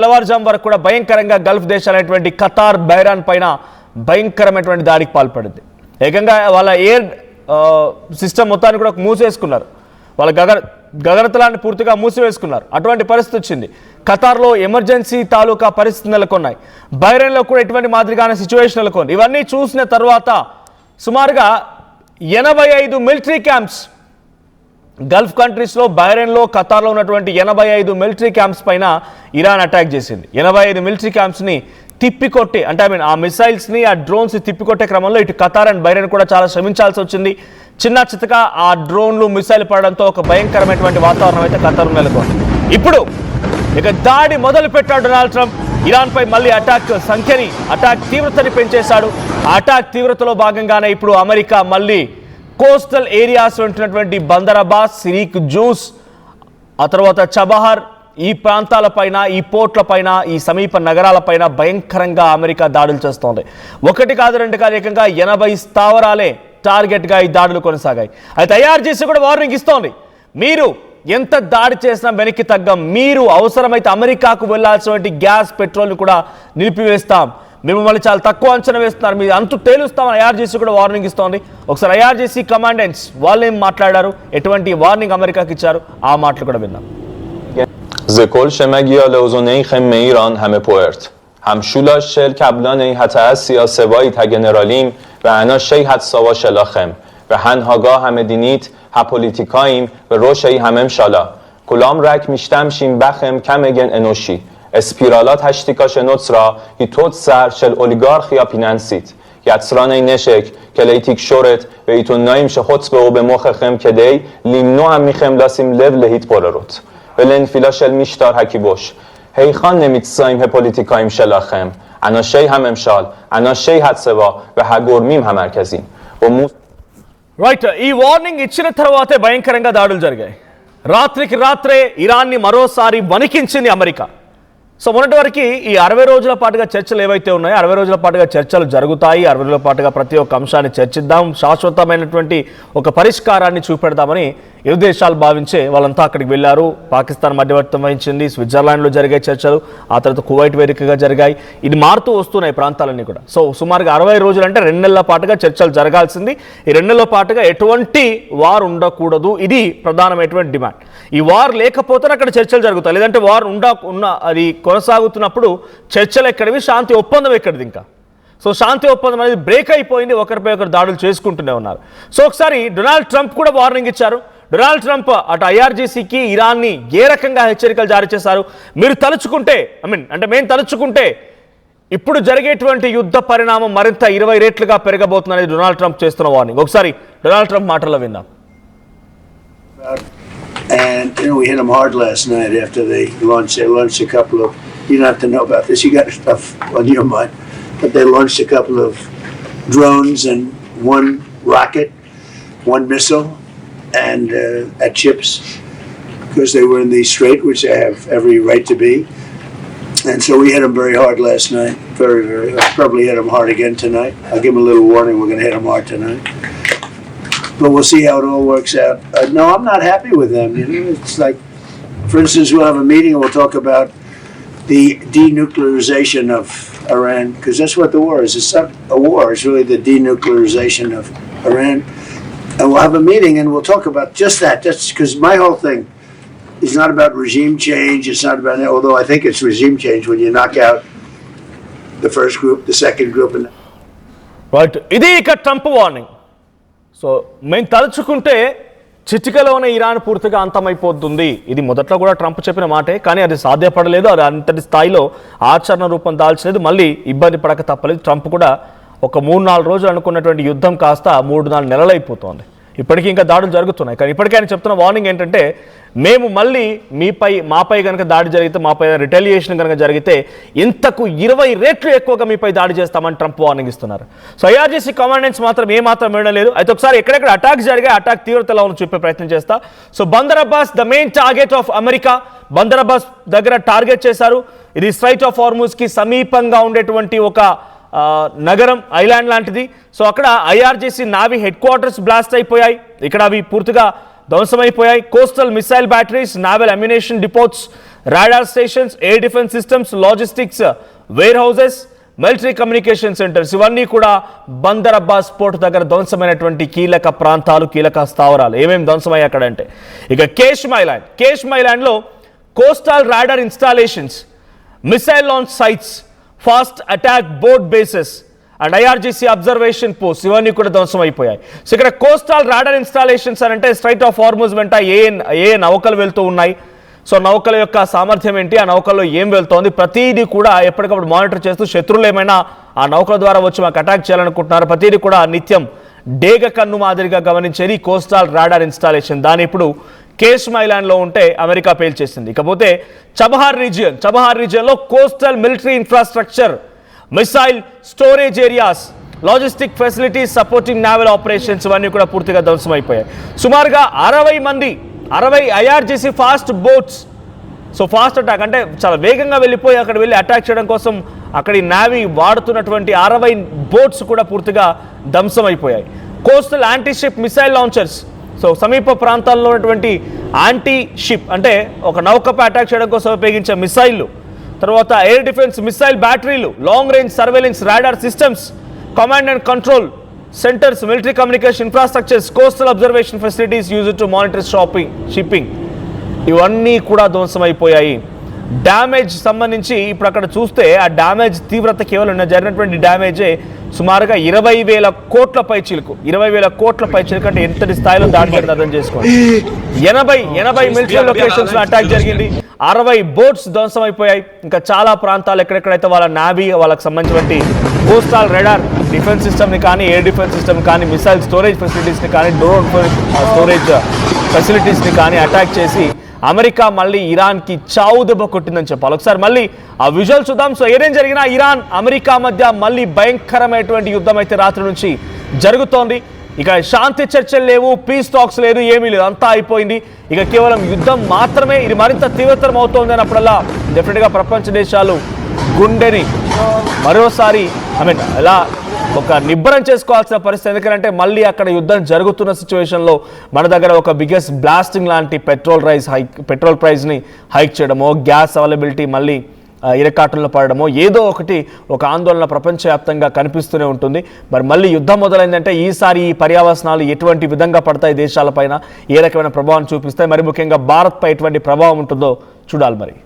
తెల్లవారుజాము వరకు కూడా భయంకరంగా గల్ఫ్ దేశాలైనటువంటి ఖతార్, బహ్రెయిన్ పైన భయంకరమైనటువంటి దాడికి పాల్పడింది. ఏకంగా వాళ్ళ ఎయిర్ సిస్టమ్ మొత్తాన్ని కూడా మూసేసుకున్నారు. వాళ్ళ గగనతలాన్ని పూర్తిగా మూసివేసుకున్నారు. అటువంటి పరిస్థితి వచ్చింది. ఖతార్లో ఎమర్జెన్సీ తాలూకా పరిస్థితి నెలకొన్నాయి. బహ్రెయిన్లో కూడా ఎటువంటి మాదిరిగానే సిచ్యువేషన్ నెలకొంది. ఇవన్నీ చూసిన తర్వాత సుమారుగా 85 మిలిటరీ క్యాంప్స్ గల్ఫ్ కంట్రీస్లో, బహ్రెయిన్లో, ఖతార్లో ఉన్నటువంటి 85 మిలిటరీ క్యాంప్స్ పైన ఇరాన్ అటాక్ చేసింది. 85 మిలిటరీ క్యాంప్స్ని తిప్పికొట్టి, అంటే ఆ మిసైల్స్ని, ఆ డ్రోన్స్ని తిప్పికొట్టే క్రమంలో ఇటు ఖతార్ అండ్ బహ్రెయిన్ కూడా చాలా శ్రమించాల్సి వచ్చింది. చిన్న చితగా ఆ డ్రోన్లు, మిసైల్ పడడంతో ఒక భయంకరమైనటువంటి వాతావరణం అయితే ఖతార్ నెలకొంది. ఇప్పుడు ఇక దాడి మొదలు పెట్టాడు డొనాల్డ్ ట్రంప్. ఇరాన్పై మళ్ళీ అటాక్ తీవ్రతని పెంచేశాడు. ఆ అటాక్ తీవ్రతలో భాగంగానే ఇప్పుడు అమెరికా మళ్ళీ కోస్టల్ ఏరియాస్ ఉంటున్నటువంటి బందర్ అబ్బాస్, సిరీక్ జూస్, ఆ తర్వాత చబహార్, ఈ ప్రాంతాలపైన, ఈ పోర్ట్లపైన, ఈ సమీప నగరాలపైన భయంకరంగా అమెరికా దాడులు చేస్తోంది. ఒకటి కాదు, రెండు కాదు, ఏకంగా 80 స్థావరాలే టార్గెట్గా ఈ దాడులు కొనసాగాయి. అయితే ఐఆర్జీసీ కూడా వార్నింగ్ ఇస్తోంది. మీరు ఎంత దాడి చేసినా వెనక్కి తగ్గం. మీరు అవసరమైతే అమెరికాకు వెళ్లాల్సినటువంటి గ్యాస్, పెట్రోల్ని కూడా నిలిపివేస్తాం. మేము మళ్ళీ చాలా తక్కువ అంచనా వేస్తున్నారు, మీరు అంతు తేలుస్తామని ఐఆర్జీసీ కూడా వార్నింగ్ ఇస్తోంది. ఒకసారి ఐఆర్జీసీ కమాండెంట్స్ వాళ్ళు ఏం మాట్లాడారు, ఎటువంటి వార్నింగ్ అమెరికాకి ఇచ్చారు, ఆ మాటలు కూడా విన్నాం. زکل شمگیا لوزونه خم ایران همه پوئرت همشولاش شل کبلان ای حتی از سیاسوایی تا گنرالیم و انا شی حد سوا شلاخم و هن هاگاه همه دینیت ها پولیتیکاییم و روش ای همم شالا کلام رک میشتم شیم بخم کم اگن انوشی اسپیرالات هشتیکاش نوتس را هی توت سر شل اولیگارخ یا پیننسید یتسران ای نشک کلیتیک شورت و ایتون نایم شخوت به او به مخ خم کدی لیمنو هم میخم لاسیم لو لهیت پولروت ولن فیلاشل میشتار هکی باش هی خان نمیتسایم ه پولیتیکایم شلاخم انا شی هم امشال انا شی حد سوا و هگورمیم هم مرکزیم و రైట్, ఈ వార్నింగ్ ఇచ్చిన తర్వాతే భయంకరంగా దాడులు జరిగాయి. రాత్రికి రాత్రే ఇరాన్ని మరోసారి వణికించింది అమెరికా. సో మొన్నటి వరకు ఈ 60 రోజుల పాటుగా చర్చలు ఏవైతే ఉన్నాయో, 60 రోజుల పాటుగా చర్చలు జరుగుతాయి. 60 రోజుల పాటుగా ప్రతి ఒక్క అంశాన్ని చర్చిద్దాం, శాశ్వతమైనటువంటి ఒక పరిష్కారాన్ని చూపెడదామని ఇరు దేశాలు భావించే వాళ్ళంతా అక్కడికి వెళ్ళారు. పాకిస్తాన్ మధ్యవర్తం వహించింది. స్విట్జర్లాండ్లో జరిగే చర్చలు, ఆ తర్వాత కువైట్ వేదికగా జరిగాయి. ఇది మారుతూ వస్తున్నాయి ప్రాంతాలన్నీ కూడా. సో సుమారుగా 60 రోజులు అంటే 2 నెలల పాటుగా చర్చలు జరగాల్సింది. ఈ 2 నెలల పాటుగా ఎటువంటి వార్ ఉండకూడదు, ఇది ప్రధానమైనటువంటి డిమాండ్. ఈ వార్ లేకపోతే అక్కడ చర్చలు జరుగుతాయి, లేదంటే వార్ అది కొనసాగుతున్నప్పుడు చర్చలు ఎక్కడివి, శాంతి ఒప్పందం ఎక్కడిది ఇంకా. సో శాంతి ఒప్పందం అనేది బ్రేక్ అయిపోయింది, ఒకరిపై ఒకరు దాడులు చేసుకుంటూనే ఉన్నారు. సో ఒకసారి డొనాల్డ్ ట్రంప్ కూడా వార్నింగ్ ఇచ్చారు. డొనాల్డ్ ట్రంప్ అటు ఐఆర్జీసీకి, ఇరాన్ని ఏ రకంగా హెచ్చరికలు జారీ చేశారు, మీరు తలుచుకుంటే మేము తలుచుకుంటే ఇప్పుడు జరిగేటువంటి యుద్ధ పరిణామం మరింత 20 రెట్లుగా పెరగబోతుందనేది డొనాల్డ్ ట్రంప్ చేస్తున్న వార్నింగ్. ఒకసారి డొనాల్డ్ ట్రంప్ మాటల్లో విందాం. And we hit them hard last night after they launched a couple of, you don't have to know about this, you got stuff on your mind, but they launched a couple of drones and one rocket, one missile, and at ships, because they were in the strait, which they have every right to be. And so we hit them very hard last night, very, very. I'll probably hit them hard again tonight. I'll give them a little warning, we're going to hit them hard tonight. But we'll see how it all works out. No, I'm not happy with them. You know, it's like, for instance, we'll have a meeting and we'll talk about the denuclearization of Iran, because that's what the war is. It's not a war. It's really the denuclearization of Iran. And we'll have a meeting and we'll talk about just that. That's because my whole thing is not about regime change. It's not about that, although I think it's regime change when you knock out the first group, the second group. And right. Idi ika Trump warning. So మేము తలుచుకుంటే చిటికలోనే Iran పూర్తిగా అంతమైపోతుంది. ఇది మొదట్లో కూడా Trump చెప్పిన మాటే, కానీ అది సాధ్యపడలేదు. అది అంతటి స్థాయిలో ఆచరణ రూపం దాల్చలేదు. మళ్ళీ ఇబ్బంది పడక తప్పలేదు. ట్రంప్ కూడా ఒక 3-4 రోజులు అనుకున్నటువంటి యుద్ధం కాస్త 3-4 నెలలు అయిపోతుంది. ఇప్పటికీ ఇంకా దాడులు జరుగుతున్నాయి. కానీ ఇప్పటికే ఆయన చెప్తున్న వార్నింగ్ ఏంటంటే, మేము మళ్ళీ మాపై కనుక దాడి జరిగితే, మాపై రిటెలియేషన్ కనుక జరిగితే ఇంతకు 20 రెట్లు ఎక్కువగా మీపై దాడి చేస్తామని ట్రంప్ వార్నింగ్ ఇస్తున్నారు. సో ఐఆర్జీసీ కమాండెంట్స్ మాత్రం ఏమాత్రం వినడం లేదు. అయితే ఒకసారి ఎక్కడెక్కడ అటాక్స్ జరిగాయి, అటాక్ తీవ్రత ఎలా ఉందో చూపే ప్రయత్నం చేస్తా. So Bandar Abbas the main target of America. Bandar Abbas దగ్గర టార్గెట్ చేశారు. ఇది స్ట్రైట్ ఆఫ్ హార్ముజ్కి సమీపంగా ఉండేటువంటి ఒక నగరం, ఐలాండ్ లాంటిది. సో అక్కడ IRGC navy headquarters blast అయిపోయాయి. ఇక్కడ అవి పూర్తిగా ధ్వంసమైపోయాయి. Coastal missile batteries, naval ammunition depots radar stations, air defence systems, logistics, warehouses, military communication centres ఇవన్నీ కూడా బందర్ అబ్బాస్ పోర్ట్ దగ్గర ధ్వంసమైనటువంటి కీలక ప్రాంతాలు, కీలక స్థావరాలు. ఏమేమి ధ్వంసమయ్యాయి అక్కడ అంటే ఇక కేష్మైలాండ్లో coastal radar installations, missile launch sites, fast attack boat bases and IRGC observation post ఇవన్నీ కూడా ధ్వంసం అయిపోయాయి. సో ఇక్కడ కోస్టల్ రాడార్ ఇన్స్టాలేషన్స్ అని అంటే స్ట్రైట్ ఆఫ్ హార్ముజ్ వెంట ఏ నౌకలు వెళ్తూ ఉన్నాయి, సో నౌకల యొక్క సామర్థ్యం ఏంటి, ఆ నౌకల్లో ఏం వెళ్తోంది, ప్రతిదీ కూడా ఎప్పటికప్పుడు మానిటర్ చేస్తూ శత్రువులు ఏమైనా ఆ నౌకల ద్వారా వచ్చి మాకు అటాక్ చేయాలనుకుంటున్నారు, ప్రతిదీ కూడా నిత్యం డేగ కన్ను మాదిరిగా గమనించేది కోస్టల్ రాడార్ ఇన్స్టాలేషన్. దాని ఇప్పుడు కేష్మైలాండ్లో ఉంటే అమెరికా పేల్చేసింది. ఇకపోతే చబహార్ రీజియన్లో coastal military infrastructure, missile storage areas, logistic facilities supporting naval operations ఇవన్నీ కూడా పూర్తిగా ధ్వంసమైపోయాయి. సుమారుగా 60 IRGC fast boats, so fast attack అంటే చాలా వేగంగా వెళ్ళిపోయి అక్కడ వెళ్ళి అటాక్ చేయడం కోసం అక్కడి నావీ వాడుతున్నటువంటి 60 బోట్స్ కూడా పూర్తిగా ధ్వంసమైపోయాయి. Coastal anti ship missile launchers, so సమీప ప్రాంతాల్లో ఉన్నటువంటి యాంటీ షిప్ అంటే ఒక నౌకపై అటాక్ చేయడం కోసం ఉపయోగించే మిసైళ్ళు, తర్వాత ఎయిర్ డిఫెన్స్ మిసైల్ బ్యాటరీలు, long range surveillance radar systems, command and control centres, military communication infrastructures, coastal observation facilities used to monitor shipping ఇవన్నీ కూడా ధ్వంసమైపోయాయి. డ్యామేజ్ సంబంధించి ఇప్పుడు అక్కడ చూస్తే ఆ డ్యామేజ్ తీవ్రత కేవలం జరిగినటువంటి డ్యామేజే సుమారుగా 20,000 కోట్ల పైచిలుకు, 20,000 కోట్ల పైచిలుకు అంటే ఎంతటి స్థాయిలో దాడి జరిగింది అర్థం చేసుకోండి. 80 మిలిటరీ లొకేషన్స్ లో అటాక్ జరిగింది, 60 బోట్స్ ధ్వంసం అయిపోయాయి. ఇంకా చాలా ప్రాంతాలు ఎక్కడెక్కడైతే వాళ్ళ నావీ వాళ్ళకి సంబంధించినటువంటి కోస్టల్ రాడార్ డిఫెన్స్ సిస్టమ్ని కానీ, ఎయిర్ డిఫెన్స్ సిస్టమ్ కానీ, మిసైల్ స్టోరేజ్ ఫెసిలిటీస్ని కానీ, డ్రోన్ స్టోరేజ్ ఫెసిలిటీస్ని కానీ అటాక్ చేసి అమెరికా మళ్ళీ ఇరాన్కి చావు దెబ్బ కొట్టిందని చెప్పాలి. ఒకసారి మళ్ళీ ఆ విజువల్ చూద్దాం. సో ఏదేం జరిగినా ఇరాన్ అమెరికా మధ్య మళ్ళీ భయంకరమైనటువంటి యుద్ధం అయితే రాత్రి నుంచి జరుగుతోంది. ఇక శాంతి చర్చలు లేవు, పీస్ టాక్స్ లేదు, ఏమీ లేదు, అంతా అయిపోయింది. ఇక కేవలం యుద్ధం మాత్రమే. ఇది మరింత తీవ్రతరం అవుతోంది అన్నప్పుడల్లా డెఫినెట్గా ప్రపంచ దేశాలు గుండెని మరోసారి ఎలా ఒక నిబ్బరం చేసుకోవాల్సిన పరిస్థితి. ఎందుకంటే మళ్ళీ అక్కడ యుద్ధం జరుగుతున్న సిచ్యువేషన్లో మన దగ్గర ఒక బిగ్గెస్ట్ బ్లాస్టింగ్ లాంటి పెట్రోల్ ప్రైస్ని హైక్ చేయడమో, గ్యాస్ అవైలబిలిటీ మళ్ళీ ఇరకాటంలో పడడమో, ఏదో ఒకటి ఒక ఆందోళన ప్రపంచవ్యాప్తంగా కనిపిస్తూనే ఉంటుంది. మరి మళ్ళీ యుద్ధం మొదలైందంటే ఈసారి ఈ పర్యావసనాలు ఎటువంటి విధంగా పడతాయి, దేశాలపైన ఏ రకమైన ప్రభావం చూపిస్తాయి, మరి ముఖ్యంగా భారత్పై ఎటువంటి ప్రభావం ఉంటుందో చూడాలి మరి.